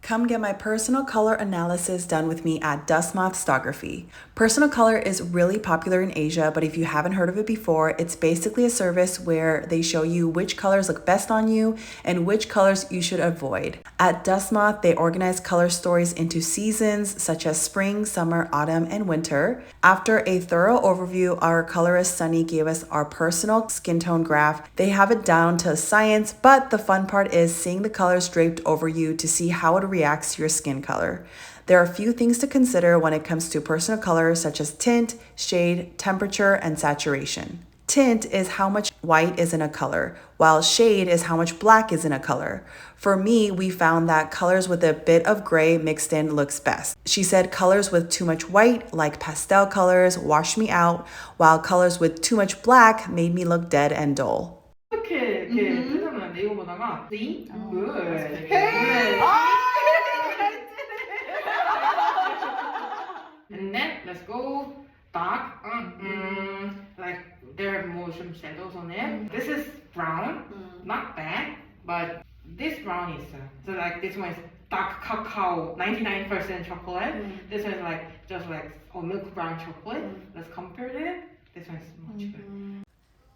Come get my personal color analysis done with me at Dustmoth Stography. Personal color is really popular in Asia, but if you haven't heard of it before, it's basically a service where they show you which colors look best on you and which colors you should avoid. At Dustmoth, they organize color stories into seasons such as spring, summer, autumn, and winter. After a thorough overview, our colorist Sunny gave us our personal skin tone graph. They have it down to science, but the fun part is seeing the colors draped over you to see how it reacts to your skin color. There are a few things to consider when it comes to personal color, such as tint, shade, temperature, and saturation. Tint is how much white is in a color, while shade is how much black is in a color. For me, we found that colors with a bit of gray mixed in looks best. She said colors with too much white, like pastel colors, washed me out, while colors with too much black made me look dead and dull. 이렇게 뜨잖아. 이거 보다가 see? Good. And then let's go dark. Like there are more some shadows on it. This is brown, not bad, but this brown is so like this one is dark cacao, 99% chocolate. This one is like just like milk brown chocolate. Let's compare it. This one is much better.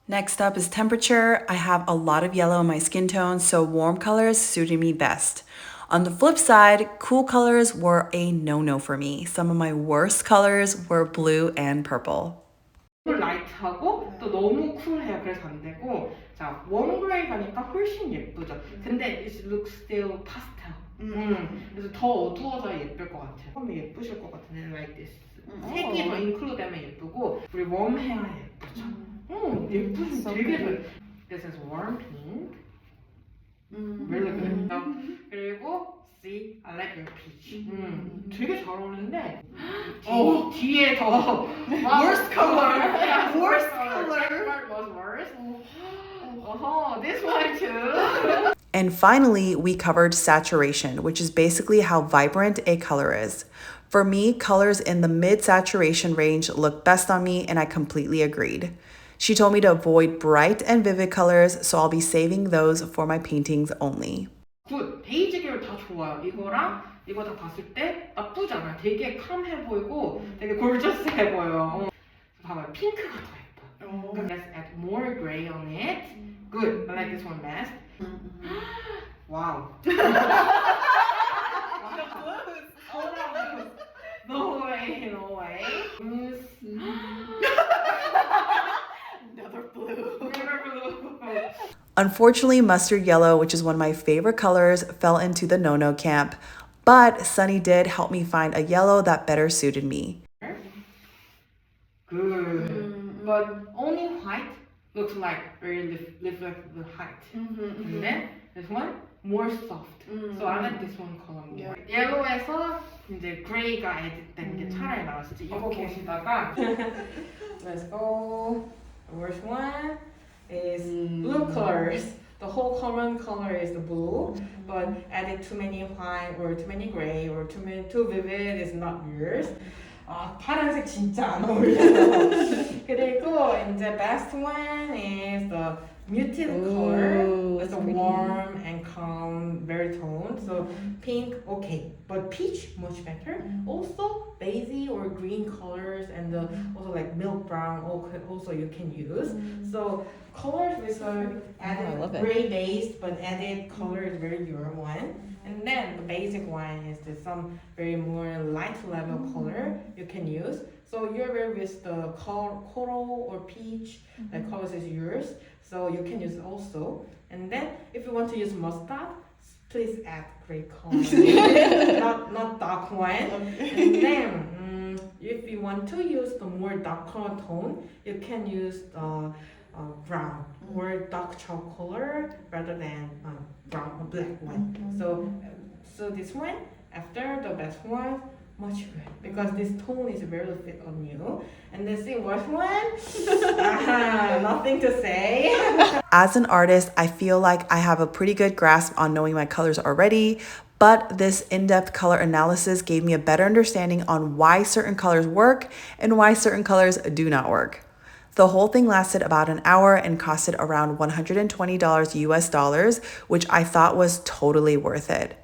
Next up is temperature. I have a lot of yellow in my skin tone, so warm colors suited me best. On the flip side, cool colors were a no-no for me. Some of my worst colors were blue and purple. 라이트하고 또 너무 쿨해요. 그래서 안 되고 자 웜 그레이 가니까 훨씬 예쁘죠. 근데 it looks still pastel. 그래서 더 어두워져야 예쁠 것 같아요. 그러면 예쁘실 것 같은데 like this. 색이 더 인클루드되면 예쁘고 우리 웜 헤어 예쁘죠. 예쁘지 되게 잘. This is warm pink. Really good. 그리고 see, I like your peach. 되게 잘 어울리는데. 뒤에 더 worst color. Yeah, worst color. That was worse. This one too. And finally, we covered saturation, which is basically how vibrant a color is. For me, colors in the mid-saturation range look best on me, and I completely agreed. She told me to avoid bright and vivid colors, so I'll be saving those for my paintings only. 굿! 베이지 계열 다 좋아요. 이거랑 이거 다 봤을 때 나쁘지 않아요. 되게 캄해 보이고 되게 골저스해 보여요. 봐봐요. 핑크가 더 예뻐요. 그럼 let's add more gray on it. Good! I like this one best. Wow! No way, no way. Another blue. Unfortunately, mustard yellow, which is one of my favorite colors, fell into the no-no camp, but Sunny did help me find a yellow that better suited me. Good. But only white looks like very reflective white. And then this one more soft. So I like this one color more. 옐로우에서 이제 그레이가 에디된 게 차라리 나왔지. 이거 보시다가 let's go. The worst one is blue colors. The whole common color is the blue, but added too many white or too many gray or too vivid is not yours. 파란색 진짜 안 어울려요. 그리고 이제 best one is the muted color. It's a warm and calm, very toned. So pink, okay, but peach much better. Also beige or green colors and also like milk brown. Also you can use. So colors with added gray based, but added color is very your one. And then the basic one is some very more light level color you can use. So you're very with the coral or peach, the colors is yours. So you can use also. And then if you want to use mustard, please add gray color, not dark one. And then if you want to use the more darker tone, you can use the brown or dark chocolate color rather than brown or black one. So this one after the best one much good because this tone is very fit on you. And then see what one? Nothing to say. As an artist, I feel like I have a pretty good grasp on knowing my colors already, but this in-depth color analysis gave me a better understanding on why certain colors work and why certain colors do not work. The whole thing lasted about an hour and costed around $120 US dollars, which I thought was totally worth it.